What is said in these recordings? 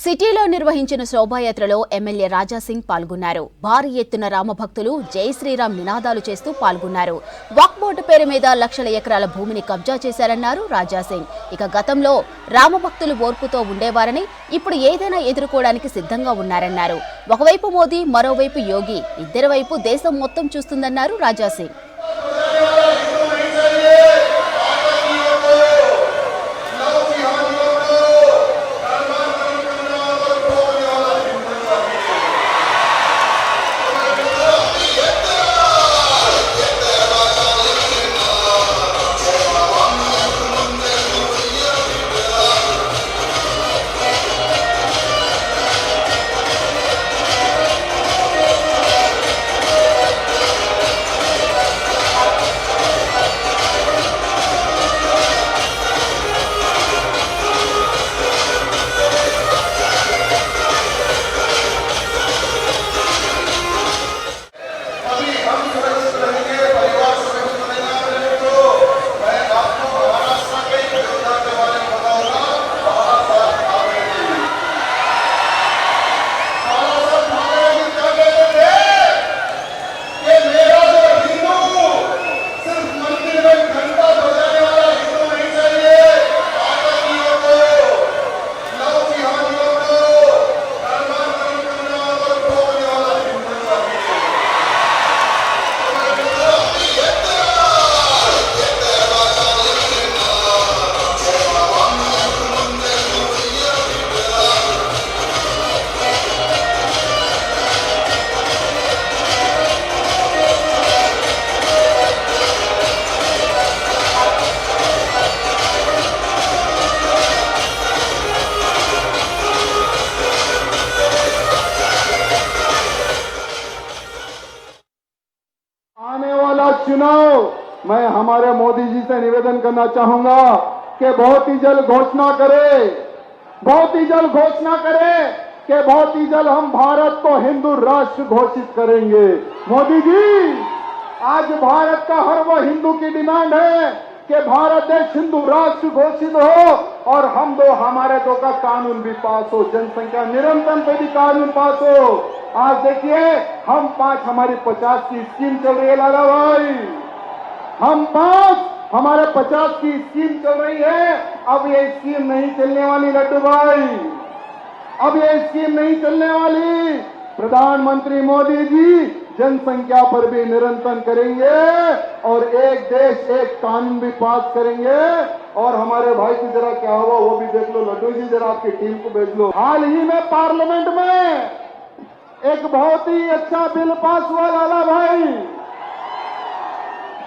సిటీలో నిర్వహించిన శోభాయాత్రలో ఎమ్మెల్యే రాజాసింగ్ పాల్గొన్నారు. భారీ ఎత్తున రామభక్తులు జై శ్రీరామ్ నినాదాలు చేస్తూ పాల్గొన్నారు. వక్ఫ్ బోర్డు పేరు మీద లక్షల ఎకరాల భూమిని కబ్జా చేశారన్నారు రాజాసింగ్. ఇక గతంలో రామభక్తులు ఓర్పుతో ఉండేవారని, ఇప్పుడు ఏదైనా ఎదుర్కోవడానికి సిద్ధంగా ఉన్నారన్నారు. ఒకవైపు మోదీ, మరోవైపు యోగి, ఇద్దరి వైపు దేశం మొత్తం చూస్తుందన్నారు రాజాసింగ్. आने वाला चुनाव मैं हमारे मोदी जी से निवेदन करना चाहूंगा कि बहुत ही जल्द घोषणा करे कि बहुत ही जल्द हम भारत को हिंदू राष्ट्र घोषित करेंगे। मोदी जी, आज भारत का हर वो हिंदू की डिमांड है कि भारत देश हिंदू राष्ट्र घोषित हो और हमारे दो का कानून भी पास हो, जनसंख्या निरंतर पे भी कानून पास हो। आज देखिए हम 5 हमारी 50 की स्कीम चल रही है लाला भाई, हम 5 हमारे 50 की स्कीम चल रही है। अब ये स्कीम नहीं चलने वाली लड्डू भाई, अब ये स्कीम नहीं चलने वाली। प्रधानमंत्री मोदी जी जनसंख्या पर भी निरंतर करेंगे और एक देश एक कानून भी पास करेंगे। और हमारे भाई की जरा क्या हुआ वो भी देख लो, लड्डू जी जरा आपकी टीम को भेज लो। हाल ही में पार्लियामेंट में एक बहुत ही अच्छा बिल पास हुआ लाला भाई,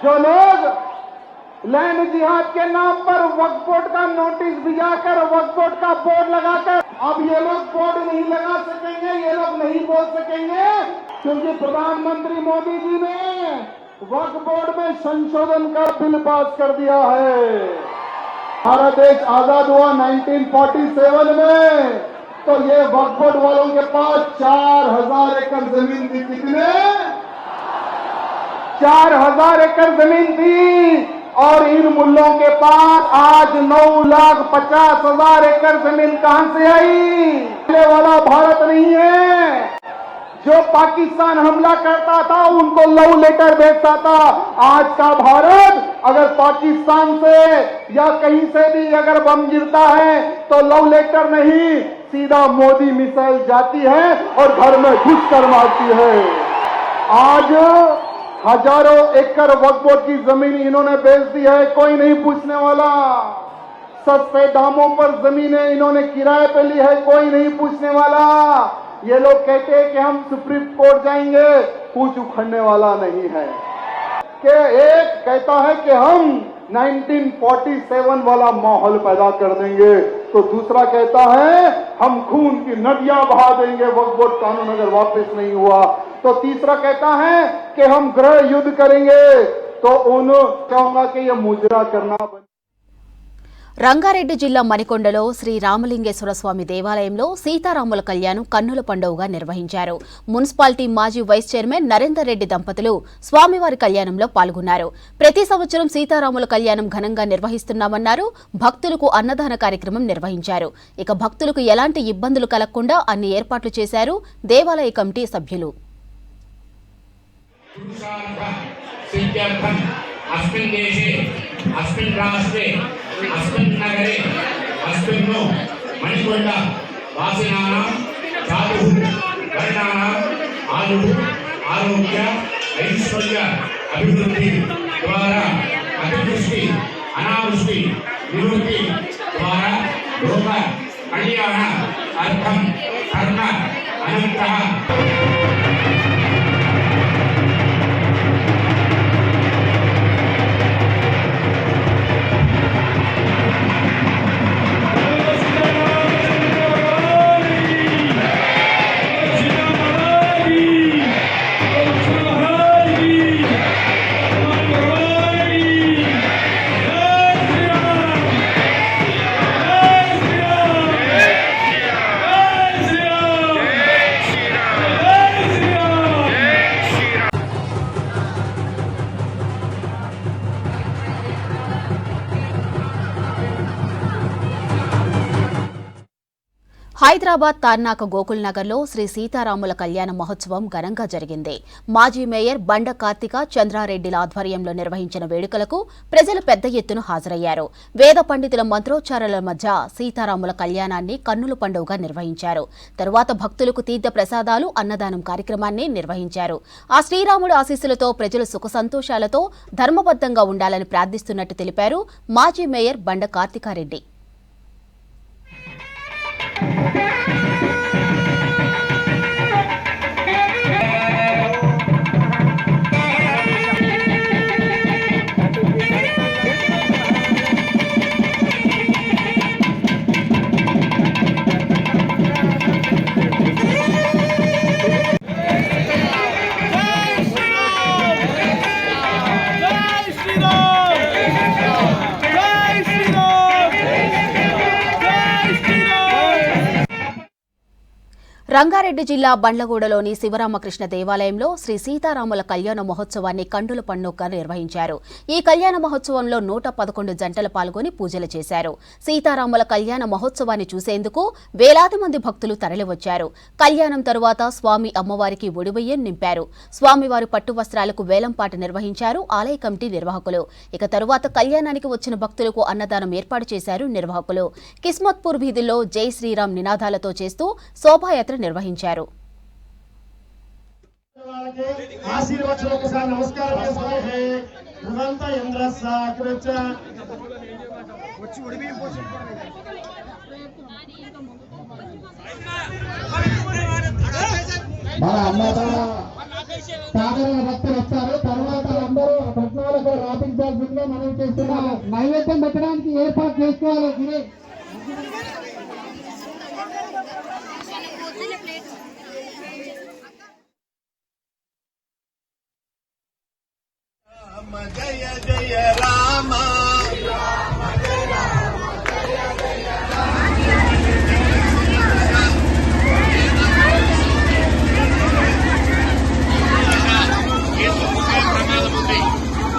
जो लोग लैंड जिहाद के नाम पर वक्फ बोर्ड का नोटिस भिजाकर, वक्फ बोर्ड का बोर्ड लगाकर, अब ये लोग बोर्ड नहीं लगा सकेंगे, ये लोग नहीं बोल सकेंगे, क्योंकि प्रधानमंत्री मोदी जी ने वक्फ बोर्ड में संशोधन का बिल पास कर दिया है। हमारा देश आजाद हुआ 1947 में, तो ये वक्फ बोर्ड वालों के पास 4000 एकड़ जमीन थी। कितने? 4000 एकड़ जमीन थी और इन मुल्लों के पास आज 9,50,000 एकड़ जमीन कहां से आई? पहले वाला भारत नहीं है जो पाकिस्तान हमला करता था उनको लव लेटर भेजता था। आज का भारत अगर पाकिस्तान से या कहीं से भी अगर बम गिरता है तो लव लेटर नहीं, सीधा मोदी मिसाइल जाती है और घर में घुस कर मारती है। आज हजारों एकड़ वक्फ बोर्ड की जमीन इन्होंने बेच दी है, कोई नहीं पूछने वाला। सस्ते दामों पर जमीनें इन्होंने किराए पे ली है, कोई नहीं पूछने वाला। ये लोग कहते हैं कि हम सुप्रीम कोर्ट जाएंगे, कुछ उखड़ने वाला नहीं है। कि एक कहता है कि हम 1947 वाला माहौल पैदा कर देंगे, तो दूसरा कहता है हम खून की नदियां बहा देंगे वक्फ बोर्ड कानून अगर वापस नहीं हुआ, तो तीसरा कहता है कि हम गृह युद्ध करेंगे। तो उन कहूंगा कि ये मुजरा करना రంగారెడ్డి జిల్లా మణికొండలో శ్రీ రామలింగేశ్వర స్వామి దేవాలయంలో సీతారాముల కళ్యాణం కన్నుల పండుగగా నిర్వహించారు. మున్సిపాలిటీ మాజీ వైస్ చైర్మన్ నరేందర్ రెడ్డి దంపతులు స్వామివారి కళ్యాణంలో పాల్గొన్నారు. ప్రతి సంవత్సరం సీతారాముల కళ్యాణం ఘనంగా నిర్వహిస్తున్నామన్నారు. భక్తులకు అన్నదాన కార్యక్రమం నిర్వహించారు. ఇక భక్తులకు ఎలాంటి ఇబ్బందులు కలగకుండా అన్ని ఏర్పాట్లు చేశారు దేవాలయ కమిటీ సభ్యులు. अस्मिन् देशे अस्मिन् राष्ट्रे अस्मिन् नगरे अस्मिन् मणिकोण्ड वासिनानां जातुः वर्णानां आयुः आरोग्य ऐश्वर्य अभिवृद्धि द्वारा अतिवृष्टि अनावृष्टि निवृत्ति द्वारा लोक कल्याण अर्थं कर्म अनन्तः హైదరాబాద్ తార్నాక గోకుల్ నగర్లో శ్రీ సీతారాముల కళ్యాణ మహోత్సవం ఘనంగా జరిగింది. మాజీ మేయర్ బండ కార్తిక చంద్రారెడ్డిల ఆధ్వర్యంలో నిర్వహించిన వేడుకలకు ప్రజలు పెద్ద ఎత్తున హాజరయ్యారు. వేద పండితుల మంత్రోచ్చారాల మధ్య సీతారాముల కళ్యాణాన్ని కన్నుల పండుగగా నిర్వహించారు. తరువాత భక్తులకు తీర్థ ప్రసాదాలు అన్నదానం కార్యక్రమాన్ని నిర్వహించారు. ఆ శ్రీరాముడి ఆశీస్సులతో ప్రజలు సుఖ సంతోషాలతో ధర్మబద్ధంగా ఉండాలని ప్రార్థిస్తున్నట్టు తెలిపారు మాజీ మేయర్ బండ కార్తికారెడ్డి. రంగారెడ్డి జిల్లా బండ్లగూడలోని శివరామకృష్ణ దేవాలయంలో శ్రీ సీతారాముల కళ్యాణ మహోత్సవాన్ని కండుల పండుగగా నిర్వహించారు. ఈ కళ్యాణ మహోత్సవంలో 111 జంటలు పాల్గొని పూజలు చేశారు. సీతారాముల కళ్యాణ మహోత్సవాన్ని చూసేందుకు వేలాది మంది భక్తులు తరలివచ్చారు. కళ్యాణం తరువాత స్వామి అమ్మవారికి ఒడిబియ్యం నింపారు. స్వామివారి పట్టు వస్త్రాలకు వేలంపాట నిర్వహించారు ఆలయ కమిటీ నిర్వాహకులు. ఇక తరువాత కళ్యాణానికి వచ్చిన భక్తులకు అన్నదానం ఏర్పాటు చేశారు నిర్వాహకులు. కిస్మత్పూర్ వీధుల్లో జై శ్రీరామ్ నినాదాలతో చేస్తూ శోభాయాత్ర నిర్వహించారు. మన అన్నదాన సాధారణ భక్తులు వస్తారు. తర్వాత అందరూ భక్తులకు రాపించాల్సిందిగా మనం చేస్తున్నాము. నైవేద్యం పెట్టడానికి ఏర్పాటు చేసుకోవాలి. జయ జయ రామ ప్రమాదం ఉంది.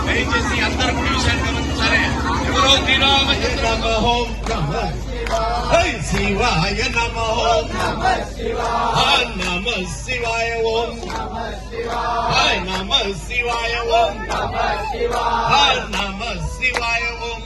దయచేసి అందరూ కూడా విషయాన్ని గమనించాలి. ఎవరో శ్రీరామచంద్ర ఓం నమః శివాయ నమః నమః శివాయ ఓం నమః శివాయ ఓం నమః శివాయ ఓం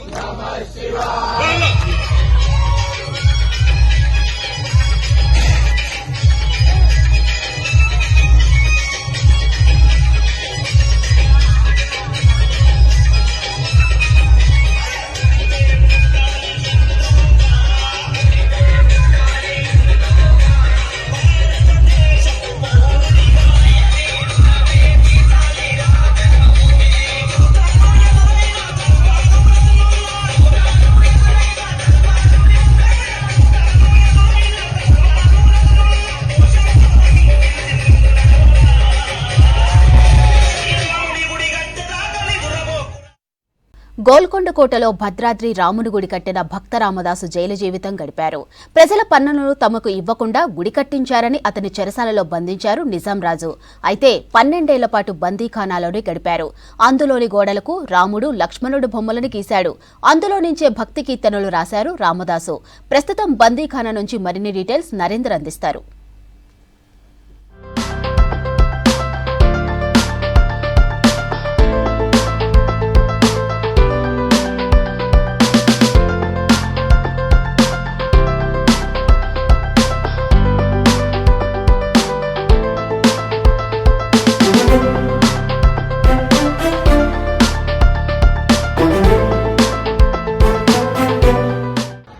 గోల్కొండ కోటలో భద్రాద్రి రాముని గుడి కట్టిన భక్త రామదాసు జైలు జీవితం గడిపారు. ప్రజల పన్నులను తమకు ఇవ్వకుండా గుడి కట్టించారని అతని చెరసాలలో బంధించారు నిజాం రాజు. అయితే 12 ఏళ్ల పాటు బందీఖానాలోనే గడిపారు. అందులోని గోడలకు రాముడు, లక్ష్మణుడు బొమ్మలను గీశాడు. అందులో నుంచే భక్తి కీర్తనలు రాశారు రామదాసు. ప్రస్తుతం బందీఖానా నుంచి మరిన్ని డీటెయిల్స్ నరేంద్ర అందిస్తారు.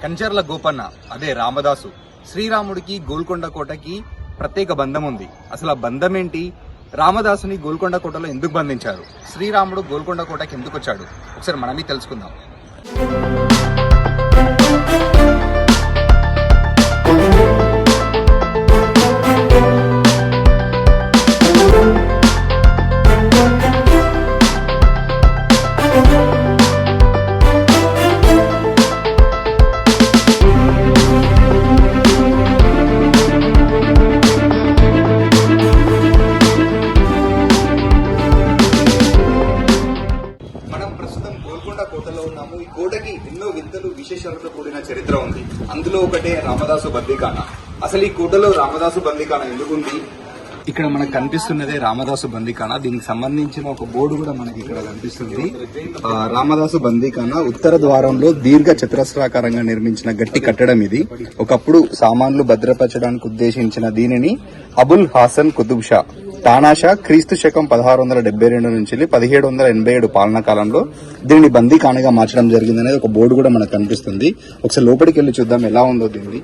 కంచర్ల గోపన్న అదే రామదాసు శ్రీరాముడికి గోల్కొండ కోటకి ప్రత్యేక బంధం ఉంది. అసలు ఆ బంధం ఏంటి? రామదాసుని గోల్కొండ కోటలో ఎందుకు బంధించారు? శ్రీరాముడు గోల్కొండ కోటకి ఎందుకు వచ్చాడు? ఒకసారి మనమే తెలుసుకుందాం. కోటలో ఉన్నాము. ఈ కోటకి ఎన్నో వింతలు విశేషాలతో కూడిన చరిత్ర ఉంది. అందులో ఒకటే రామదాసు బందీఖానా. అసలు ఈ కోటలో రామదాసు బందీఖానా ఎందుకు ఉంది? ఇక్కడ మనకు కనిపిస్తున్నదే రామదాసు బందీఖానా. దీనికి సంబంధించిన ఒక బోర్డు కూడా మనకి ఇక్కడ కనిపిస్తుంది. రామదాసు బందీఖానా ఉత్తర ద్వారంలో దీర్ఘ చతురస్రాకారంగా నిర్మించిన గట్టి కట్టడం ఇది. ఒకప్పుడు సామాన్లు భద్రపరచడానికి ఉద్దేశించిన దీనిని అబుల్ హాసన్ కుతుబ్ షా తానాషా క్రీస్తు శకం 1672 నుంచి 1787 పాలనా కాలంలో దీనిని బందీఖానాగా మార్చడం జరిగిందనేది ఒక బోర్డు కూడా మనకు కనిపిస్తుంది. ఒకసారి లోపలికి వెళ్ళి చూద్దాం ఎలా ఉందో దీన్ని.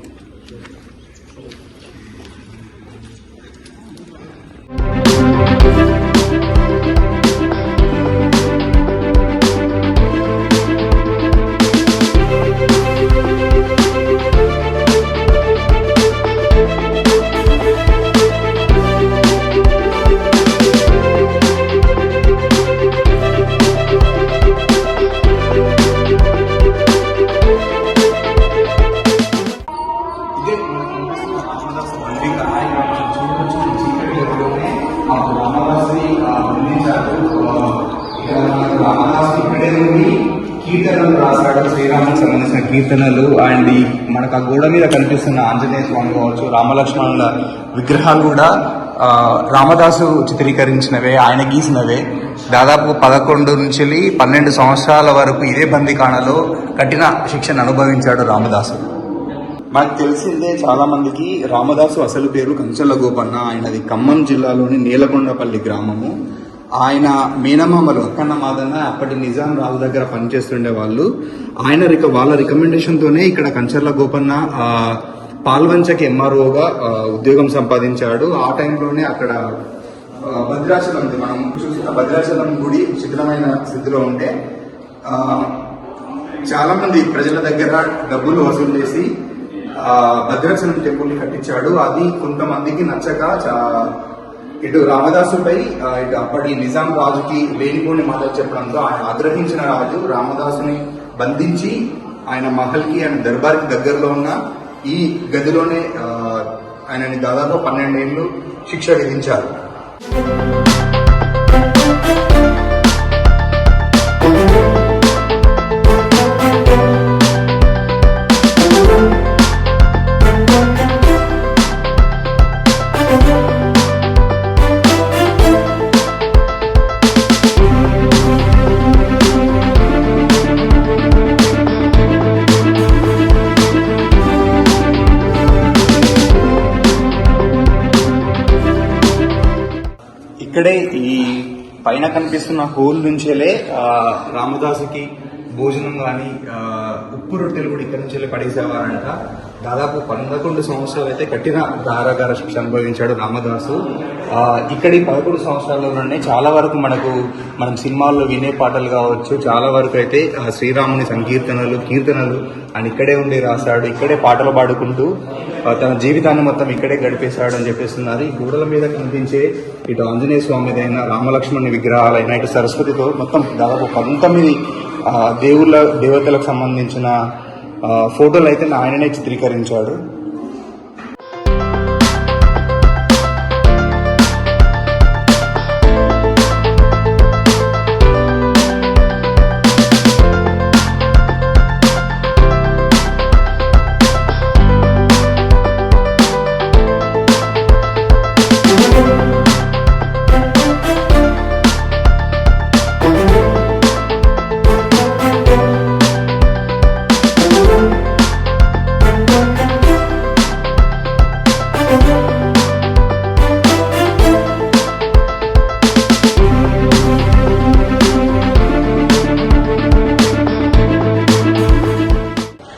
కీర్తనలు రాశాడు, శ్రీరామునికి సంబంధించిన కీర్తనలు. అండ్ మనకు ఆ గోడ మీద కనిపిస్తున్న ఆంజనేయ స్వామి కావచ్చు, రామలక్ష్మణుల విగ్రహాలు కూడా రామదాసు చిత్రీకరించినవే, ఆయన గీసినవే. దాదాపు 11 నుంచి 12 సంవత్సరాల వరకు ఇదే బందీఖానాలో కఠిన శిక్షను అనుభవించాడు రామదాసు. మనకు తెలిసిందే చాలా మందికి రామదాసు అసలు పేరు కంచర్ల గోపన్న. ఆయనది ఖమ్మం జిల్లాలోని నీలకొండపల్లి గ్రామము. ఆయన మేనమామలు అక్కన్న మాదన్న అప్పటి నిజాం రాజు దగ్గర పనిచేస్తుండే వాళ్ళు. వాళ్ళ రికమెండేషన్ తోనే ఇక్కడ కంచర్ల గోపన్న పాల్వంచకి ఎంఆర్ఓగా ఉద్యోగం సంపాదించాడు. ఆ టైంలోనే అక్కడ భద్రాచలం, మనం చూసిన భద్రాచలం గుడి శిథిలమైన స్థితిలో ఉంటే చాలా మంది ప్రజల దగ్గర డబ్బులు వసూలు చేసి భద్రాచలం టెంపుల్ ని కట్టించాడు. అది కొంతమందికి నచ్చక ఇటు రామదాసుపై ఇటు అప్పటి నిజాం రాజుకి లేనిపోని మాటలు చెప్పడంతో ఆయన ఆగ్రహించిన రాజు రామదాసుని బంధించి ఆయన మహల్కి, ఆయన దర్బార్కి దగ్గరలో ఉన్న ఈ గదిలోనే ఆయనని దాదాపు 12 ఏళ్లు శిక్ష విధించారు. ఇక్కడే ఈ పైన కనిపిస్తున్న హోల్ నుంచేలే రామదాసుకి భోజనం కానీ ఉప్పు రొట్టెలు కూడా ఇక్కడి నుంచి పడేసేవారంట. దాదాపు 11 సంవత్సరాలు అయితే కఠిన కారాగార శిక్ష అనుభవించాడు రామదాసు. ఇక్కడి 11 సంవత్సరాల్లోనే చాలా వరకు మనం సినిమాల్లో వినే పాటలు కావచ్చు, చాలా వరకు అయితే శ్రీరాముని కీర్తనలు ఆయన ఇక్కడే ఉండి రాశాడు. ఇక్కడే పాటలు పాడుకుంటూ తన జీవితాన్ని మొత్తం ఇక్కడే గడిపేశాడు అని చెప్పేస్తున్నారు. ఈ గోడల మీద కనిపించే ఇటు ఆంజనేయ స్వామిదైనా, రామలక్ష్మణుని విగ్రహాలైనా, ఇటు సరస్వతితో మొత్తం దాదాపు 19 దేవతలకు సంబంధించిన ఫోటోలు అయితే ఆయననే చిత్రీకరించాడు.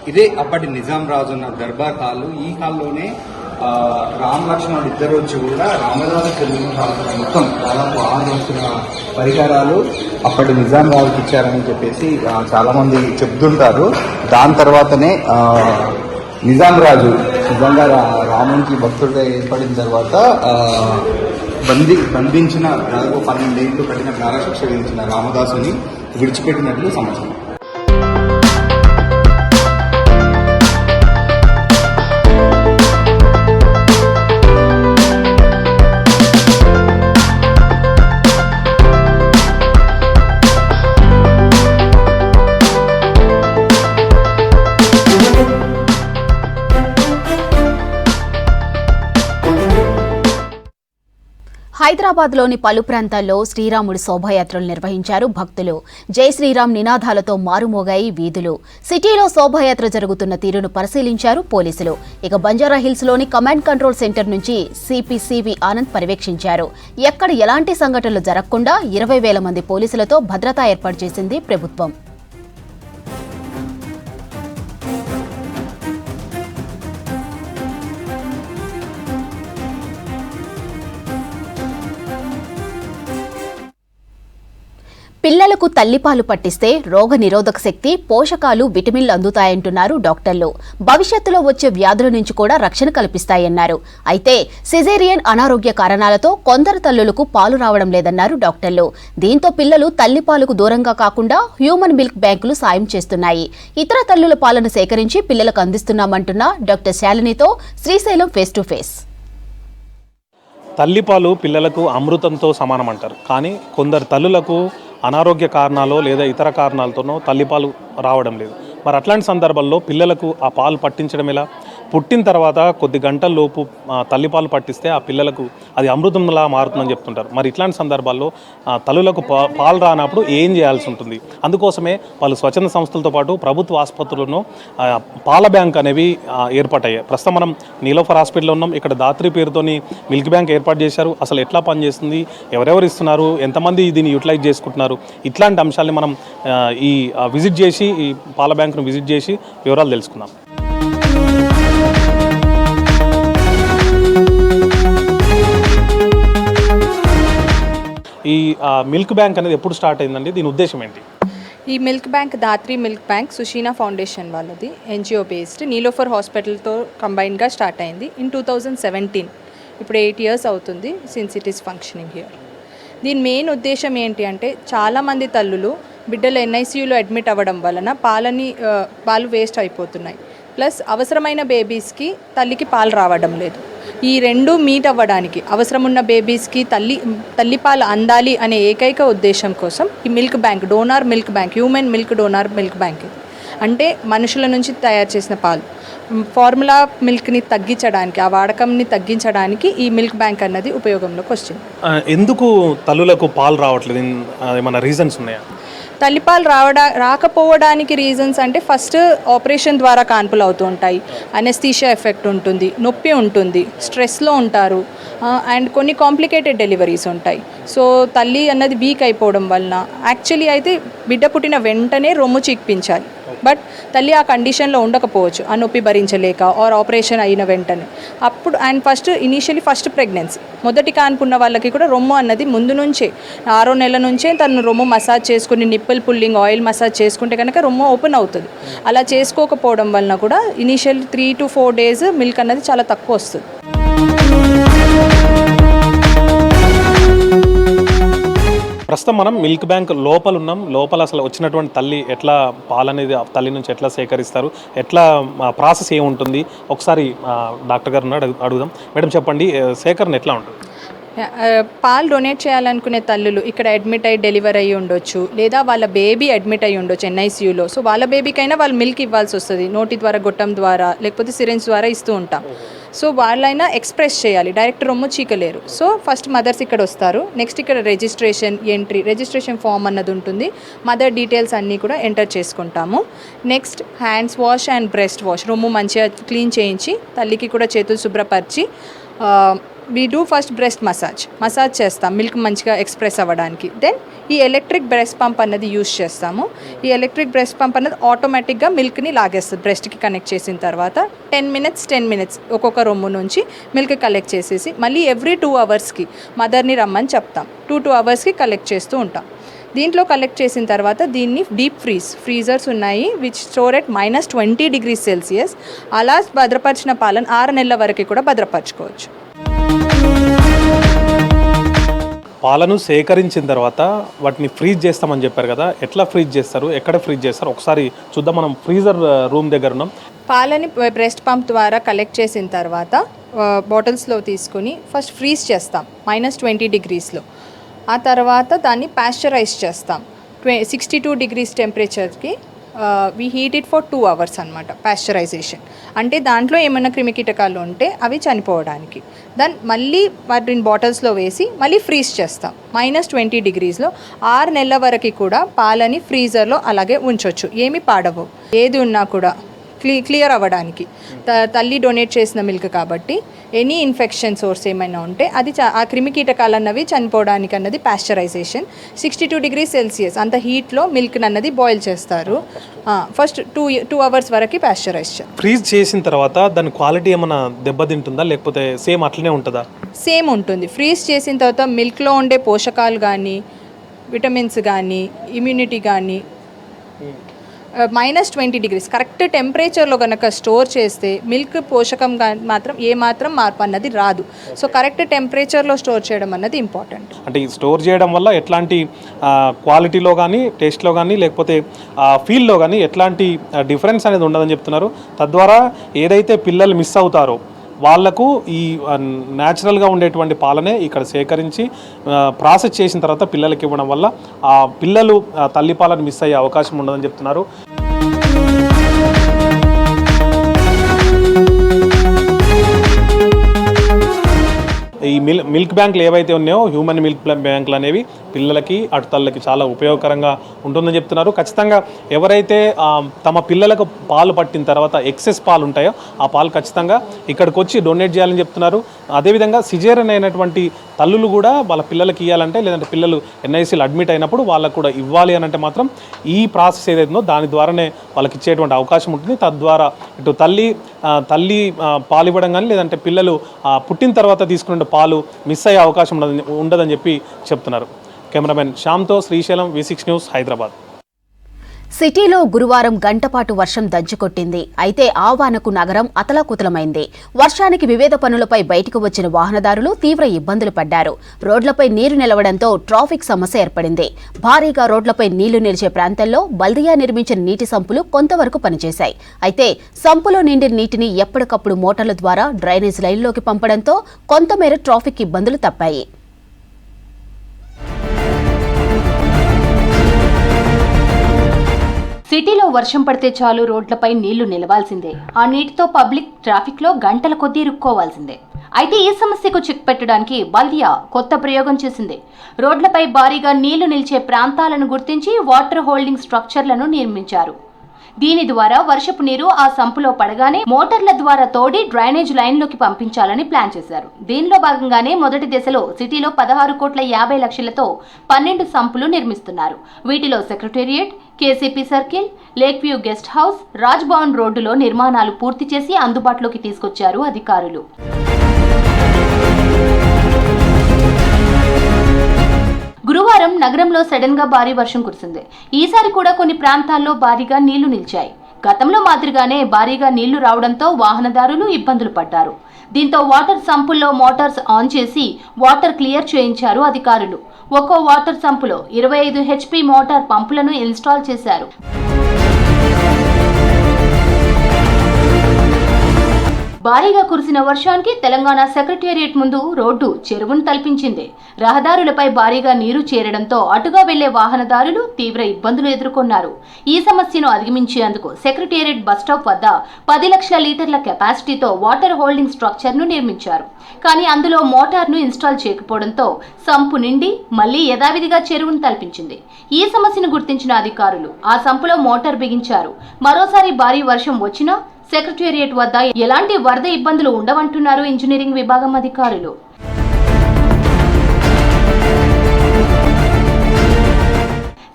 ఇదే అప్పటి నిజాం రాజు ఉన్న దర్బార్ హాలు. ఈ హాల్లోనే రామ లక్ష్మణుడు ఇద్దరు వచ్చి కూడా రామదాసు చెల్లిన మొత్తం దాదాపు 6 లక్షల పరికరాలు అప్పటి నిజాం రాజుకి ఇచ్చారని చెప్పేసి చాలా మంది చెప్తుంటారు. దాని తర్వాతనే నిజాం రాజు నిజంగా రామునికి భక్తుడిగా ఏర్పడిన తర్వాత బంధించిన దాదాపు 12 ఏళ్ళు కఠిన కారాశిక్ష విధించిన రామదాసుని విడిచిపెట్టినట్లు సమాచారం. హైదరాబాద్లోని పలు ప్రాంతాల్లో శ్రీరాముడి శోభాయాత్రలు నిర్వహించారు భక్తులు. జై శ్రీరామ్ నినాదాలతో మారుమోగాయి వీధులు. సిటీలో శోభాయాత్ర జరుగుతున్న తీరును పరిశీలించారు పోలీసులు. ఇక బంజారా హిల్స్లోని కమాండ్ కంట్రోల్ సెంటర్ నుంచి సిపి ఆనంద్ పర్యవేక్షించారు. ఎక్కడ ఎలాంటి సంఘటనలు జరగకుండా 20,000 మంది పోలీసులతో భద్రత ఏర్పాటు చేసింది ప్రభుత్వం. పిల్లలకు తల్లిపాలు పట్టిస్తే రోగ నిరోధక శక్తి, పోషకాలు, విటమిన్లు అందుతాయంటున్నారు డాక్టర్లు. భవిష్యత్తులో వచ్చే వ్యాధుల నుంచి కూడా రక్షణ కల్పిస్తాయన్నారు. అయితే సిజేరియన్ అనారోగ్య కారణాలతో కొందరు తల్లులకు పాలు రావడం లేదన్నారు డాక్టర్లు. దీంతో పిల్లలు తల్లిపాలకు దూరంగా కాకుండా హ్యూమన్ మిల్క్ బ్యాంకులు సాయం చేస్తున్నాయి. ఇతర తల్లుల పాలను సేకరించి పిల్లలకు అందిస్తున్నామంటున్న డాక్టర్ శాలినితో శ్రీశైలం ఫేస్ టు ఫేస్. తల్లిపాలు పిల్లలకు అమృతంతో సమానం అంటారు. కానీ కొందరు తల్లులకు అనారోగ్య కారణాలు లేదా ఇతర కారణాలతోనో తల్లిపాలు రావడం లేదు. మరి అట్లాంటి సందర్భాల్లో పిల్లలకు ఆ పాలు పట్టించడం ఎలా? పుట్టిన తర్వాత కొద్ది గంటల లోపు తల్లిపాలు పట్టిస్తే ఆ పిల్లలకు అది అమృతంలా మారుతుందని చెప్తుంటారు. మరి ఇట్లాంటి సందర్భాల్లో తల్లులకు పాలు రానప్పుడు ఏం చేయాల్సి ఉంటుంది? అందుకోసమే వాళ్ళు స్వచ్ఛంద సంస్థలతో పాటు ప్రభుత్వ ఆసుపత్రులను పాల బ్యాంక్ అనేవి ఏర్పాటయ్యాయి. ప్రస్తుతం మనం నీలోఫర్ హాస్పిటల్లో ఉన్నాం. ఇక్కడ దాత్రి పేరుతోని మిల్క్ బ్యాంక్ ఏర్పాటు చేశారు. అసలు ఎట్లా పనిచేస్తుంది, ఎవరెవరు ఇస్తున్నారు, ఎంతమంది దీన్ని యూటిలైజ్ చేసుకుంటున్నారు, ఇట్లాంటి అంశాలని మనం ఈ విజిట్ చేసి ఈ పాల బ్యాంకును విజిట్ చేసి వివరాలు తెలుసుకుందాం. ఈ మిల్క్ బ్యాంక్ అనేది ఎప్పుడు స్టార్ట్ అయిందండి? దీని ఉద్దేశం ఏంటి? ఈ milk bank Dhatri milk bank Sushena foundation వాళ్ళది, ఎన్జిఓ బేస్డ్, నీలోఫర్ హాస్పిటల్తో కంబైన్గా స్టార్ట్ అయింది ఇన్ 2017. ఇప్పుడు 8 years అవుతుంది since it is functioning here. దీని మెయిన్ ఉద్దేశం ఏంటి అంటే చాలామంది తల్లులు బిడ్డలు ఎన్ఐసియూలో అడ్మిట్ అవ్వడం వలన పాలు వేస్ట్ అయిపోతున్నాయి. ప్లస్ అవసరమైన బేబీస్కి తల్లికి పాలు రావడం లేదు. ఈ రెండు మీట్ అవ్వడానికి అవసరం ఉన్న బేబీస్కి తల్లిపాలు అందాలి అనే ఏకైక ఉద్దేశం కోసం ఈ milk bank, donor milk bank, human milk donor milk bank, అంటే మనుషుల నుంచి తయారు చేసిన పాలు, ఫార్ములా మిల్క్ని తగ్గించడానికి, ఆ వాడకంని తగ్గించడానికి ఈ మిల్క్ బ్యాంక్ అన్నది ఉపయోగంలోకి వచ్చింది. ఎందుకు తల్లులకు పాలు రావట్లేదు? ఏమైనా రీజన్స్ ఉన్నాయా? తల్లిపాలు రాకపోవడానికి రీజన్స్ అంటే ఫస్ట్ ఆపరేషన్ ద్వారా కాన్పులు అవుతూ ఉంటాయి, అనెస్థీషియా ఎఫెక్ట్ ఉంటుంది, నొప్పి ఉంటుంది, స్ట్రెస్లో ఉంటారు, అండ్ కొన్ని కాంప్లికేటెడ్ డెలివరీస్ ఉంటాయి. సో తల్లి అన్నది వీక్ అయిపోవడం వలన యాక్చువల్లీ అయితే బిడ్డ పుట్టిన వెంటనే రొమ్ము చీక్పించాలి. బట్ తల్లి ఆ కండిషన్లో ఉండకపోవచ్చు, ఆ నొప్పి భరించలేక ఆర్ ఆపరేషన్ అయిన వెంటనే. అప్పుడు అండ్ ఫస్ట్ ప్రెగ్నెన్సీ, మొదటి కాన్పు ఉన్న వాళ్ళకి కూడా రొమ్ము అన్నది ముందు నుంచే 6వ నెల నుంచే తను రొమ్ము మసాజ్ చేసుకుని నిప్పుల్ పుల్లింగ్ ఆయిల్ మసాజ్ చేసుకుంటే కనుక రొమ్ము ఓపెన్ అవుతుంది. అలా చేసుకోకపోవడం వలన కూడా ఇనీషియల్ 3 to 4 days మిల్క్ అన్నది చాలా తక్కువ వస్తుంది. ప్రస్తుతం మనం మిల్క్ బ్యాంక్ లోపల ఉన్నాం. లోపల అసలు వచ్చినటువంటి తల్లి ఎట్లా పాలు అనేది తల్లి నుంచి ఎట్లా సేకరిస్తారు, ఎట్లా ప్రాసెస్ ఏముంటుంది, ఒకసారి డాక్టర్ గారు అడుగుదాం. మేడం చెప్పండి, సేకరణ ఎట్లా ఉంటుంది? పాలు డొనేట్ చేయాలనుకునే తల్లులు ఇక్కడ అడ్మిట్ అయ్యి డెలివరీ అయ్యి ఉండొచ్చు, లేదా వాళ్ళ బేబీ అడ్మిట్ అయ్యి ఉండొచ్చు ఎన్ఐసియూలో. సో వాళ్ళ బేబీకైనా వాళ్ళు మిల్క్ ఇవ్వాల్సి వస్తుంది, నోటి ద్వారా, గొట్టం ద్వారా, లేకపోతే సిరెంజ్ ద్వారా ఇస్తూ ఉంటాం. సో వాళ్ళైనా ఎక్స్ప్రెస్ చేయాలి, డైరెక్ట్ రొమ్ము చీకలేరు. సో ఫస్ట్ మదర్స్ ఇక్కడ వస్తారు. నెక్స్ట్ ఇక్కడ రిజిస్ట్రేషన్ ఫామ్ అన్నది ఉంటుంది. మదర్ డీటెయిల్స్ అన్నీ కూడా ఎంటర్ చేసుకుంటాము. Next hands wash and breast wash, రొమ్ము మంచిగా క్లీన్ చేయించి తల్లికి కూడా చేతులు శుభ్రపరిచి we do first breast massage చేస్తాం మిల్క్ మంచిగా ఎక్స్ప్రెస్ అవ్వడానికి. దెన్ ఈ ఎలక్ట్రిక్ బ్రెస్ట్ పంప్ అన్నది యూజ్ చేస్తాము. ఈ ఎలక్ట్రిక్ బ్రెస్ట్ పంప్ అన్నది ఆటోమేటిక్గా మిల్క్ని లాగేస్తుంది. బ్రెస్ట్కి కనెక్ట్ చేసిన తర్వాత 10 minutes ఒక్కొక్క రొమ్ము నుంచి మిల్క్ కలెక్ట్ చేసేసి మళ్ళీ ఎవ్రీ 2 hours మదర్ని రమ్మని చెప్తాం. 2 hours కలెక్ట్ చేస్తూ ఉంటాం. దీంట్లో కలెక్ట్ చేసిన తర్వాత దీన్ని డీప్ ఫ్రీజర్స్ ఉన్నాయి which store at -20 degrees Celsius. అలా భద్రపరిచిన పాలను 6 నెలల వరకు కూడా భద్రపరచుకోవచ్చు. పాలను సేకరించిన తర్వాత వాటిని ఫ్రీజ్ చేస్తామని చెప్పారు కదా, ఎట్లా ఫ్రీజ్ చేస్తారు, ఎక్కడ ఫ్రీజ్ చేస్తారు ఒకసారి చూద్దాం. మనం ఫ్రీజర్ రూమ్ దగ్గర ఉన్నాం. పాలని బ్రెస్ట్ పంప్ ద్వారా కలెక్ట్ చేసిన తర్వాత బాటిల్స్లో తీసుకుని ఫస్ట్ ఫ్రీజ్ చేస్తాం -20 degrees. ఆ తర్వాత దాన్ని పాస్చరైజ్ చేస్తాం 62 degrees టెంపరేచర్కి. We heat it for 2 hours అనమాట పాస్చరైజేషన్. అంటే దాంట్లో ఏమైనా క్రిమికీటకాలు ఉంటే అవి చనిపోవడానికి. దాన్ని మళ్ళీ వాటిని బాటిల్స్లో వేసి మళ్ళీ ఫ్రీజ్ చేస్తాం -20 degrees. 6 నెలల వరకు కూడా పాలని ఫ్రీజర్లో అలాగే ఉంచవచ్చు, ఏమి పాడవు. ఏది ఉన్నా కూడా క్లియర్ అవ్వడానికి. తల్లి డొనేట్ చేసిన మిల్క్ కాబట్టి ఎనీ ఇన్ఫెక్షన్ సోర్స్ ఏమైనా ఉంటే అది ఆ క్రిమికీటకాలు అన్నవి చనిపోవడానికి అన్నది పాస్చరైజేషన్. 62 degrees Celsius అంత హీట్లో మిల్క్ అన్నది బాయిల్ చేస్తారు. ఫస్ట్ 2 hours వరకు పాస్చరైజ్ చేస్తారు. ఫ్రీజ్ చేసిన తర్వాత దాని క్వాలిటీ ఏమైనా దెబ్బతింటుందా, లేకపోతే సేమ్ అట్లనే ఉంటుందా? సేమ్ ఉంటుంది. ఫ్రీజ్ చేసిన తర్వాత మిల్క్లో ఉండే పోషకాలు కానీ, విటమిన్స్ కానీ, ఇమ్యూనిటీ కానీ -20 degrees కరెక్ట్ టెంపరేచర్లో కనుక స్టోర్ చేస్తే మిల్క్ పోషకం మాత్రం ఏమాత్రం మార్పు అన్నది రాదు. సో కరెక్ట్ టెంపరేచర్లో స్టోర్ చేయడం అన్నది ఇంపార్టెంట్. అంటే ఈ స్టోర్ చేయడం వల్ల ఎట్లాంటి క్వాలిటీలో కానీ, టేస్ట్లో కానీ, లేకపోతే ఫీల్లో కానీ ఎట్లాంటి డిఫరెన్స్ అనేది ఉండదని చెప్తున్నారు. తద్వారా ఏదైతే పిల్లలు మిస్ అవుతారో వాళ్లకు ఈ న్యాచురల్గా ఉండేటువంటి పాలనే ఇక్కడ సేకరించి ప్రాసెస్ చేసిన తర్వాత పిల్లలకి ఇవ్వడం వల్ల ఆ పిల్లలు తల్లి పాలను మిస్ అయ్యే అవకాశం ఉండదని చెప్తున్నారు. ఈ మిల్క్ బ్యాంకులు ఏవైతే ఉన్నాయో, హ్యూమన్ మిల్క్ బ్యాంకులు అనేవి పిల్లలకి అటు తల్లికి చాలా ఉపయోగకరంగా ఉంటుందని చెప్తున్నారు. ఖచ్చితంగా ఎవరైతే తమ పిల్లలకు పాలు పట్టిన తర్వాత ఎక్సెస్ పాలు ఉంటాయో ఆ పాలు ఖచ్చితంగా ఇక్కడికి వచ్చి డొనేట్ చేయాలని చెప్తున్నారు. అదేవిధంగా సిజేరియన్ అయినటువంటి తల్లులు కూడా వాళ్ళ పిల్లలకి ఇవ్వాలంటే, లేదంటే పిల్లలు ఎన్ఐసీలు అడ్మిట్ అయినప్పుడు వాళ్ళకు కూడా ఇవ్వాలి అని అంటే మాత్రం ఈ ప్రాసెస్ ఏదైతుందో దాని ద్వారానే వాళ్ళకి ఇచ్చేటువంటి అవకాశం ఉంటుంది. తద్వారా ఇటు తల్లి పాలు ఇవ్వడం కానీ, లేదంటే పిల్లలు పుట్టిన తర్వాత తీసుకునే పాలు మిస్ అయ్యే అవకాశం ఉండదని చెప్పి చెప్తున్నారు. కెమెరామెన్ శ్యామ్తో శ్రీశైలం, V6 News, హైదరాబాద్. సిటీలో గురువారం గంటపాటు వర్షం దంచుకొట్టింది. అయితే ఆ వానకు నగరం అతలాకుతలమైంది. వర్షానికి వివిధ పనులపై బయటకు వచ్చిన వాహనదారులు తీవ్ర ఇబ్బందులు పడ్డారు. రోడ్లపై నీరు నిలవడంతో ట్రాఫిక్ సమస్య ఏర్పడింది. భారీగా రోడ్లపై నీళ్లు నిలిచే ప్రాంతాల్లో బల్దియా నిర్మించిన నీటి సంపులు కొంతవరకు పనిచేశాయి. అయితే సంపులో నిండిన నీటిని ఎప్పటికప్పుడు మోటార్ల ద్వారా డ్రైనేజ్ లైన్లోకి పంపడంతో కొంతమేర ట్రాఫిక్ ఇబ్బందులు తప్పాయి. సిటీలో వర్షం పడితే చాలు రోడ్లపై నీళ్లు నిలవాల్సిందే. ఆ నీటితో పబ్లిక్ ట్రాఫిక్లో గంటల కొద్దీ ఇరుక్కోవాల్సిందే. అయితే ఈ సమస్యకు చెక్ పెట్టడానికి బల్దియా కొత్త ప్రయోగం చేసింది. రోడ్లపై భారీగా నీళ్లు నిలిచే ప్రాంతాలను గుర్తించి వాటర్ హోల్డింగ్ స్ట్రక్చర్లను నిర్మించారు. దీని ద్వారా వర్షపు నీరు ఆ సంపులో పడగానే మోటార్ల ద్వారా తోడి డ్రైనేజ్ లైన్లోకి పంపించాలని ప్లాన్ చేశారు. దీనిలో భాగంగానే మొదటి దశలో సిటీలో 16,50,00,000తో 12 సంపులు నిర్మిస్తున్నారు. వీటిలో secretariat, KCP circle, lake view guest house, Raj Bhavan రోడ్డులో నిర్మాణాలు పూర్తి చేసి అందుబాటులోకి తీసుకొచ్చారు అధికారులు. గురువారం నగరంలో సడన్ గా భారీ వర్షం కురిసింది. ఈసారి కూడా కొన్ని ప్రాంతాల్లో భారీగా నీళ్లు నిలిచాయి. గతంలో మాదిరిగానే భారీగా నీళ్లు రావడంతో వాహనదారులు ఇబ్బందులు పడ్డారు. దీంతో వాటర్ సంపుల్లో మోటార్స్ ఆన్ చేసి వాటర్ క్లియర్ చేయించారు అధికారులు. ఒక్కో వాటర్ సంపులో 25 HP మోటార్ పంపులను ఇన్స్టాల్ చేశారు. భారీగా కురిసిన వర్షానికి తెలంగాణ సెక్రటేరియట్ ముందు రోడ్డు చెరువును తలపించింది. రహదారులపై భారీగా నీరు చేరడంతో అటుగా వెళ్లే వాహనదారులు తీవ్ర ఇబ్బందులు ఎదుర్కొన్నారు. ఈ సమస్యను అధిగమించేందుకు సెక్రటేరియట్ బస్టాప్ వద్ద 10 లక్షల లీటర్ల కెపాసిటీతో వాటర్ హోల్డింగ్ స్ట్రక్చర్ను నిర్మించారు. కానీ అందులో మోటార్ను ఇన్స్టాల్ చేయకపోవడంతో సంపు నిండి మళ్లీ యథావిధిగా చెరువును తలపించింది. ఈ సమస్యను గుర్తించిన అధికారులు ఆ సంపులో మోటార్ బిగించారు. మరోసారి భారీ వర్షం వచ్చినా సెక్రటేరియట్ వద్ద ఎలాంటి వరద ఇబ్బందులు ఉండవంటున్నారు ఇంజనీరింగ్ విభాగం అధికారులు.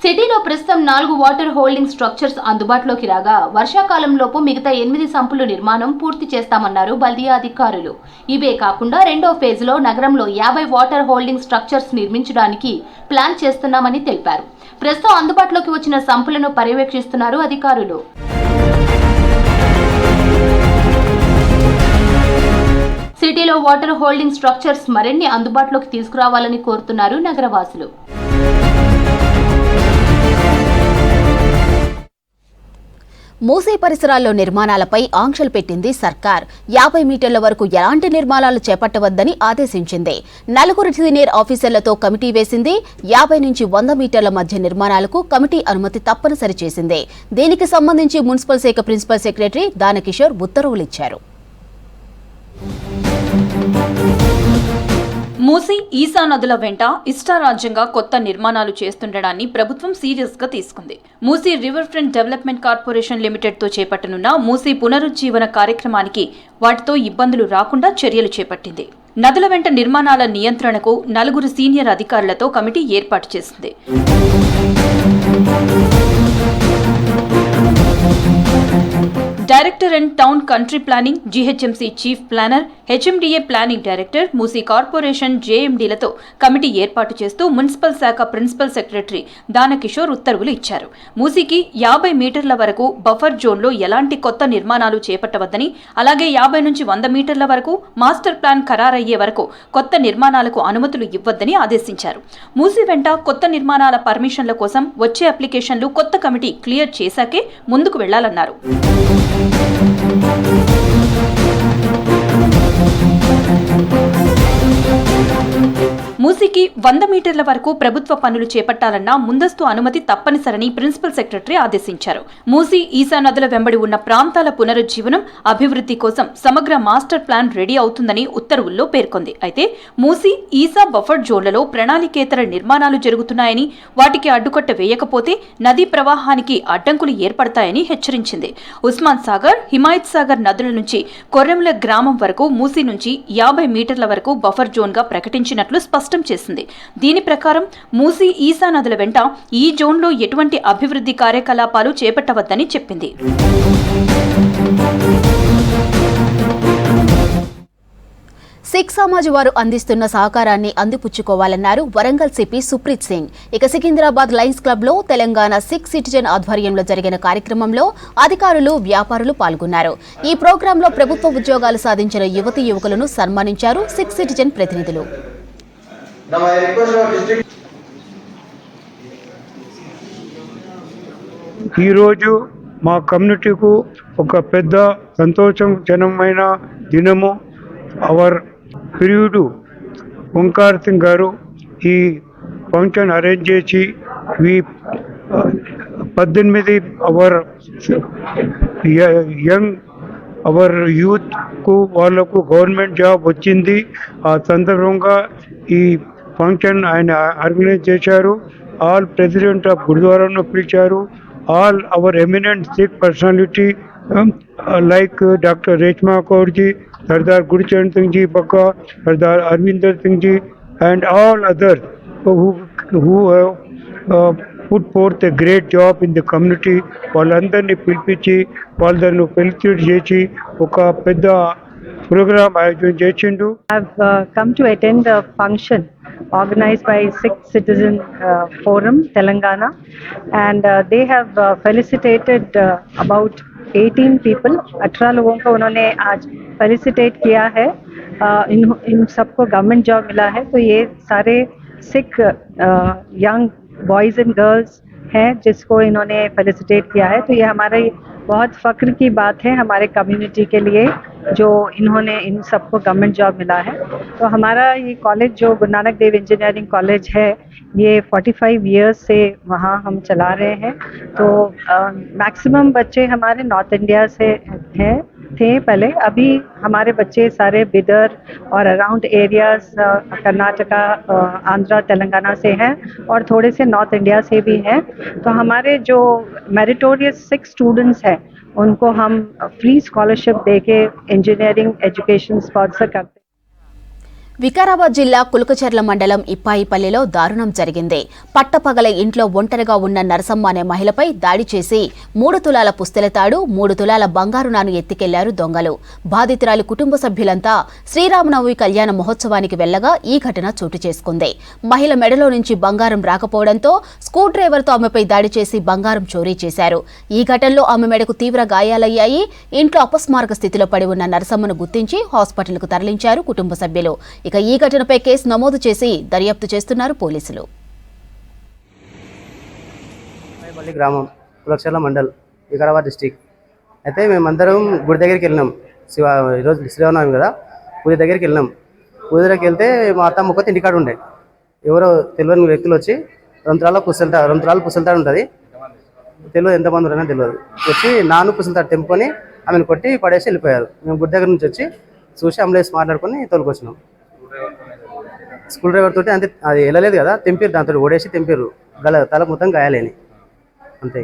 సిటీలో ప్రస్తుతం 4 వాటర్ హోల్డింగ్ స్ట్రక్చర్స్ అందుబాటులోకి రాగా వర్షాకాలంలోపు మిగతా 8 సంపుల నిర్మాణం పూర్తి చేస్తామన్నారు బల్దియా అధికారులు. ఇవే కాకుండా రెండో ఫేజ్లో నగరంలో 50 వాటర్ హోల్డింగ్ స్ట్రక్చర్స్ నిర్మించడానికి ప్లాన్ చేస్తున్నామని తెలిపారు. ప్రస్తుతం అందుబాటులోకి వచ్చిన సంపులను పర్యవేక్షిస్తున్నారు అధికారులు. సిటీలో వాటర్ హోల్డింగ్ స్ట్రక్చర్స్ మరిన్ని అందుబాటులోకి తీసుకురావాలని కోరుతున్నారు నగరవాసులు. మూసీ పరిసరాల్లో నిర్మాణాలపై ఆంక్షలు పెట్టింది సర్కార్. 50 మీటర్ల వరకు ఎలాంటి నిర్మాణాలు చేపట్టవద్దని ఆదేశించింది. 4 సీనియర్ ఆఫీసర్లతో కమిటీ వేసింది. 50 నుంచి 100 మీటర్ల మధ్య నిర్మాణాలకు కమిటీ అనుమతి తప్పనిసరి చేసింది. దీనికి సంబంధించి మున్సిపల్ శాఖ ప్రిన్సిపల్ సెక్రటరీ దానకిషోర్ ఉత్తర్వులిచ్చారు. మూసీ ఈసా నదుల వెంట ఇష్టారాజ్యంగా కొత్త నిర్మాణాలు చేస్తుండడాన్ని ప్రభుత్వం సీరియస్ గా తీసుకుంది. Musi river front development corporation limited తో చేపట్టనున్న మూసీ పునరుజ్జీవన కార్యక్రమానికి వాటితో ఇబ్బందులు రాకుండా చర్యలు చేపట్టింది. నదుల వెంట నిర్మాణాల నియంత్రణకు 4 సీనియర్ అధికారులతో కమిటీ ఏర్పాటు చేసింది. Director and town country planning, GHMC chief planner, HMDA planning director, Musi corporation జేఎండీలతో కమిటీ ఏర్పాటు చేస్తూ మున్సిపల్ శాఖ ప్రిన్సిపల్ సెక్రటరీ దానకిషోర్ ఉత్తర్వులు ఇచ్చారు. మూసీకి 50 మీటర్ల వరకు బఫర్ జోన్లో ఎలాంటి కొత్త నిర్మాణాలు చేపట్టవద్దని, అలాగే 50 నుంచి 100 మీటర్ల వరకు మాస్టర్ ప్లాన్ ఖరారయ్యే వరకు కొత్త నిర్మాణాలకు అనుమతులు ఇవ్వొద్దని ఆదేశించారు. మూసీ వెంట కొత్త నిర్మాణాల పర్మిషన్ల కోసం వచ్చే అప్లికేషన్లు కొత్త కమిటీ క్లియర్ చేశాకే ముందుకు వెళ్లాలన్నారు. మూసీకి 100 మీటర్ల వరకు ప్రభుత్వ పనులు చేపట్టాలన్నా ముందస్తు అనుమతి తప్పనిసరని ప్రిన్సిపల్ సెక్రటరీ ఆదేశించారు. మూసీ ఈసా నదుల వెంబడి ఉన్న ప్రాంతాల పునరుజ్జీవనం, అభివృద్ధి కోసం సమగ్ర మాస్టర్ ప్లాన్ రెడీ అవుతుందని ఉత్తర్వుల్లో పేర్కొంది. అయితే మూసీ ఈసా బఫర్ జోన్లలో ప్రణాళికేతర నిర్మాణాలు జరుగుతున్నాయని, వాటికి అడ్డుకట్ట వేయకపోతే నదీ ప్రవాహానికి అడ్డంకులు ఏర్పడతాయని హెచ్చరించింది. ఉస్మాన్ సాగర్, హిమాయత్ సాగర్ నదుల నుంచి కొర్రెంల గ్రామం వరకు మూసీ నుంచి 50 మీటర్ల వరకు బఫర్ జోన్ గా ప్రకటించినట్లు స్పష్టం చేసింది. దీని ప్రకారం మూసీ ఈసా నదుల వెంట ఈ జోన్లో ఎటువంటి అభివృద్ధి కార్యకలాపాలు చేపట్టవద్దని చెప్పింది. సిక్ సమాజ్ వారు అందిస్తున్న సహకారాన్ని అందిపుచ్చుకోవాలన్నారు వరంగల్ సిపి సుప్రీత్ సింగ్. ఇక సికింద్రాబాద్ లయన్స్ క్లబ్ లో తెలంగాణ సిక్ సిటిజన్ ఆధ్వర్యంలో జరిగిన కార్యక్రమంలో అధికారులు, వ్యాపారులు పాల్గొన్నారు. ఈ ప్రోగ్రాంలో ప్రభుత్వ ఉద్యోగాలు సాధించిన యువతీ యువకులను సన్మానించారు సిక్ సిటిజన్ ప్రతినిధులు. ఈరోజు మా కమ్యూనిటీకు ఒక పెద్ద సంతోషజనకమైన దినము. అవర్ ప్రియుడు ఓంకార్ సింగ్ గారు ఈ ఫంక్షన్ అరేంజ్ చేసి 18 అవర్ యంగ్ అవర్ యూత్కు వాళ్ళకు గవర్నమెంట్ జాబ్ వచ్చింది. ఆ సందర్భంగా ఈ ఫంక్షన్ ఆయన ఆర్గనైజ్ చేశారు. ఆల్ ప్రెసిడెంట్ ఆఫ్ గురుద్వారాను పిలిచారు. All our eminent Sikh personality like Dr. Reshma Kaur ji, Sardar Gurcharan Singh ji Bakka, Sardar Arvinder Singh ji, and all others who have put forth a great job in the community. వాళ్ళందరినీ పిలిపించి వాళ్ళను felicitate చేసి ఒక పెద్ద programme ఆయోజన చేసిండు. I've come to attend a function organized by Sikh Citizen Forum Telangana, and they have felicitated about 18 people, 18 लोगों को उन्होंने आज फेलिसिटेट किया है। इन सबको गवर्नमेंट जॉब मिला है। तो ये सारे Sikh young boys and girls हैं जिसको इन्होंने फेलिसिटेट किया है। तो ये हमारे बहुत फ़ख्र की बात है हमारे कम्युनिटी के लिए जो इन्होंने इन सबको गवर्नमेंट जॉब मिला है। तो हमारा ये कॉलेज जो गुरु नानक देव इंजीनियरिंग कॉलेज है ये 45 इयर्स से वहाँ हम चला रहे हैं। तो मैक्सिमम बच्चे हमारे नॉर्थ इंडिया से थे पहले। अभी हमारे बच्चे सारे बिदर और अराउंड एरियाज कर्नाटका, आंध्रा, तेलंगाना से हैं और थोड़े से नॉर्थ इंडिया से भी हैं। तो हमारे जो मेरिटोरियस 6 स्टूडेंट्स हैं उनको हम फ्री स्कॉलरशिप देके इंजीनियरिंग एजुकेशन स्पॉन्सर करते हैं। వికారాబాద్ జిల్లా కుల్కచర్ల మండలం ఇప్పాయిపల్లిలో దారుణం జరిగింది. పట్టపగల ఇంట్లో ఒంటరిగా ఉన్న నరసమ్మ అనే మహిళపై దాడి చేసి 3 తులాల పుస్తెల తాడు, 3 తులాల బంగారు నాను ఎత్తికెళ్లారు దొంగలు. బాధితురాలి కుటుంబ సభ్యులంతా శ్రీరామనవమి కళ్యాణ మహోత్సవానికి వెళ్లగా ఈ ఘటన చోటు చేసుకుంది. మహిళ మెడలో నుంచి బంగారం రాకపోవడంతో స్క్రూ డ్రైవర్తో ఆమెపై దాడి చేసి బంగారం చోరీ చేశారు. ఈ ఘటనలో ఆమె మెడకు తీవ్ర గాయాలయ్యాయి. ఇంట్లో అపస్మారక స్థితిలో పడి ఉన్న నరసమ్మను గుర్తించి హాస్పిటల్కు తరలించారు కుటుంబ సభ్యులు. ఇక ఈ ఘటనపై కేసు నమోదు చేసి దర్యాప్తు చేస్తున్నారు పోలీసులు. గ్రామం కులక్షర్ల మండల్ వికారాబాద్ డిస్టిక్. అయితే మేమందరం గుడి దగ్గరికి వెళ్ళినాం. ఈరోజు శ్రీరామనవమి కదా, పూజ దగ్గరికి వెళ్ళినాం. పూజ దగ్గరికి వెళ్తే మా అత్త ముక్కతో ఇంటికాడ ఉండే ఎవరో తెలియని వ్యక్తులు వచ్చి 2 తులాల పుసలతాడు ఉంటుంది, తెలియదు ఎంతమంది ఉన్నారో తెలియదు, వచ్చి నాను పుసలతాడు తెంపుకొని ఆమెను కొట్టి పడేసి వెళ్ళిపోయారు. మేము గుడి దగ్గర నుంచి వచ్చి చూసి అంబులెన్స్ మాట్లాడుకొని తోలుకొచ్చినాం. స్కూల్ డ్రైవర్ తోటి అంతే, అది వెళ్ళలేదు కదా, తెంపారు, దాంతో ఓడేసి తెంపారు. తల మొత్తం గాయాలేని అంతే,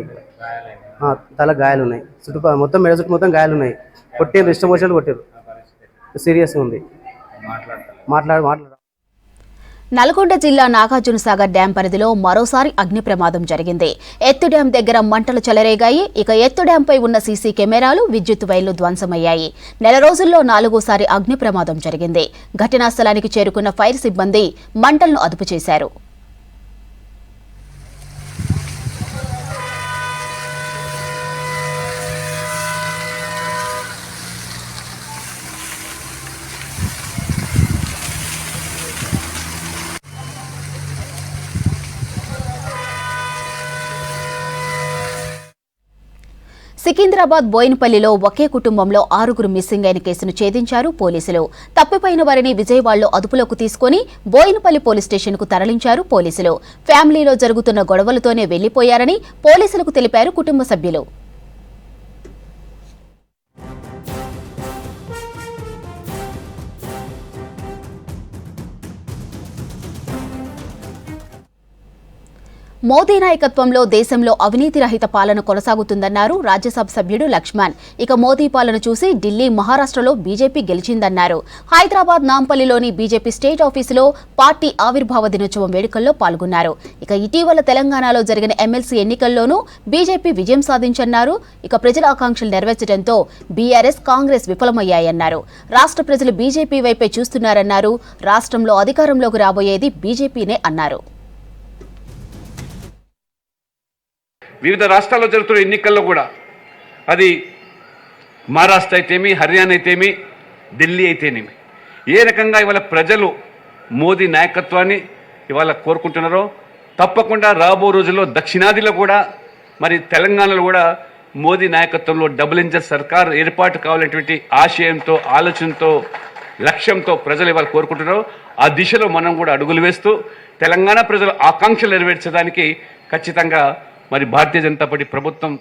తల గాయాలు ఉన్నాయి, మొత్తం మెడ చుట్టూ మొత్తం గాయాలు ఉన్నాయి. కొట్టారు, ఇష్టం వచ్చినట్టు కొట్టారు. సీరియస్గా ఉంది. మాట్లాడు నల్గొండ జిల్లా నాగార్జునసాగర్ డ్యాం పరిధిలో మరోసారి అగ్ని ప్రమాదం జరిగింది. ఎత్తు డ్యాం దగ్గర మంటలు చెలరేగాయి. ఇక ఎత్తు డ్యాంపై ఉన్న సీసీ కెమెరాలు, విద్యుత్ వైర్లు ధ్వంసమయ్యాయి. 4 రోజుల్లో 4వసారి అగ్ని ప్రమాదం జరిగింది. ఘటనా స్థలానికి చేరుకున్న ఫైర్ సిబ్బంది మంటలను అదుపు చేశారు. సికింద్రాబాద్ బోయినపల్లిలో ఒకే కుటుంబంలో 6గురు మిస్సింగ్ అయిన కేసును ఛేదించారు పోలీసులు. తప్పిపోయిన వారిని విజయవాడలో అదుపులోకి తీసుకుని బోయినపల్లి పోలీస్ స్టేషన్కు తరలించారు పోలీసులు. ఫ్యామిలీలో జరుగుతున్న గొడవలతోనే వెళ్లిపోయారని పోలీసులకు తెలిపారు కుటుంబ సభ్యులు. మోదీ నాయకత్వంలో దేశంలో అవినీతి రహిత పాలన కొనసాగుతుందన్నారు రాజ్యసభ సభ్యుడు లక్ష్మణ్. ఇక మోదీ పాలన చూసి ఢిల్లీ, మహారాష్ట్రలో బీజేపీ గెలిచిందన్నారు. హైదరాబాద్ నాంపల్లిలోని బీజేపీ స్టేట్ ఆఫీసులో పార్టీ ఆవిర్భావ దినోత్సవం వేడుకల్లో పాల్గొన్నారు. ఇక ఇటీవల తెలంగాణలో జరిగిన ఎమ్మెల్సీ ఎన్నికల్లోనూ బీజేపీ విజయం సాధించన్నారు. ఇక ప్రజల ఆకాంక్షలు నెరవేర్చడంతో బీఆర్ఎస్, కాంగ్రెస్ విఫలమయ్యాయన్నారు. రాష్ట్ర ప్రజలు బీజేపీ వైపే చూస్తున్నారన్నారు. రాష్ట్రంలో అధికారంలోకి రాబోయేది బీజేపీనే అన్నారు. వివిధ రాష్ట్రాల్లో జరుగుతున్న ఎన్నికల్లో కూడా అది మహారాష్ట్ర అయితేమి, హర్యానా అయితేమి, ఢిల్లీ అయితేనేమి, ఏ రకంగా ఇవాళ ప్రజలు మోదీ నాయకత్వాన్ని ఇవాళ కోరుకుంటున్నారో తప్పకుండా రాబో రోజుల్లో దక్షిణాదిలో కూడా, మరి తెలంగాణలో కూడా మోదీ నాయకత్వంలో డబుల్ ఇంజన్ సర్కార్ ఏర్పాటు కావాలనేటువంటి ఆశయంతో, ఆలోచనతో, లక్ష్యంతో ప్రజలు ఇవాళ కోరుకుంటున్నారో ఆ దిశలో మనం కూడా అడుగులు వేస్తూ తెలంగాణ ప్రజల ఆకాంక్షలు నెరవేర్చడానికి ఖచ్చితంగా మరి భారతీయ జనతా పార్టీ ప్రభుత్వం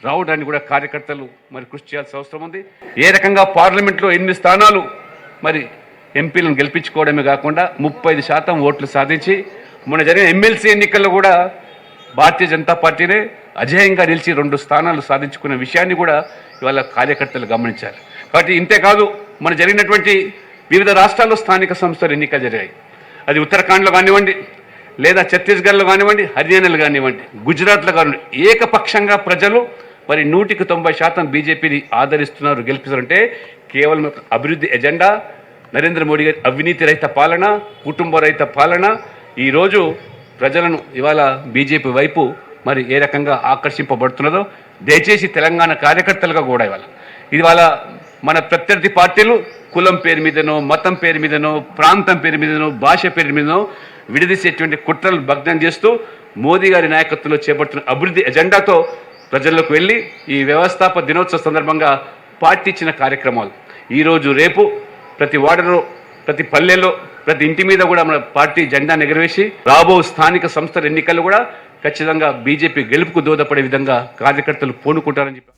రావడానికి కూడా కార్యకర్తలు మరి కృషి చేయాల్సిన అవసరం ఉంది. ఏ రకంగా పార్లమెంట్లో 8 స్థానాలు మరి ఎంపీలను గెలిపించుకోవడమే కాకుండా 35% ఓట్లు సాధించి మొన్న జరిగిన ఎమ్మెల్సీ ఎన్నికల్లో కూడా భారతీయ జనతా పార్టీనే అజేయంగా నిలిచి 2 స్థానాలు సాధించుకున్న విషయాన్ని కూడా ఇవాళ కార్యకర్తలు గమనించారు. కాబట్టి ఇంతేకాదు, మన జరిగినటువంటి వివిధ రాష్ట్రాల్లో స్థానిక సంస్థలు ఎన్నికలు జరిగాయి. అది ఉత్తరాఖండ్లో కానివ్వండి, లేదా ఛత్తీస్గఢ్లో కానివ్వండి, హర్యానాలో కానివ్వండి, గుజరాత్లో కానివ్వండి, ఏకపక్షంగా ప్రజలు మరి 100% బీజేపీని ఆదరిస్తున్నారు, గెలిపిస్తారంటే కేవలం అభివృద్ధి ఎజెండా, నరేంద్ర మోడీ గారి అవినీతి రహిత పాలన, కుటుంబ రహిత పాలన ఈరోజు ప్రజలను ఇవాళ బీజేపీ వైపు మరి ఏ రకంగా ఆకర్షింపబడుతున్నదో దయచేసి తెలంగాణ కార్యకర్తలుగా కూడా ఇవాళ మన ప్రత్యర్థి పార్టీలు కులం పేరు మీదనో, మతం పేరు మీదనో, ప్రాంతం పేరు మీదనో, భాష పేరు మీదనో విడదీసేటువంటి కుట్రలు భగ్నం చేస్తూ మోదీ గారి నాయకత్వంలో చేపడుతున్న అభివృద్ధి ఎజెండాతో ప్రజల్లోకి వెళ్ళి ఈ వ్యవస్థాపక దినోత్సవ సందర్భంగా పార్టీ ఇచ్చిన కార్యక్రమాలు ఈరోజు రేపు ప్రతి వార్డులో, ప్రతి పల్లెలో, ప్రతి ఇంటి మీద కూడా మన పార్టీ జెండాను ఎగరవేసి రాబో స్థానిక సంస్థల ఎన్నికలు కూడా ఖచ్చితంగా బీజేపీ గెలుపుకు దోహదపడే విధంగా కార్యకర్తలు పూనుకుంటారని చెప్పి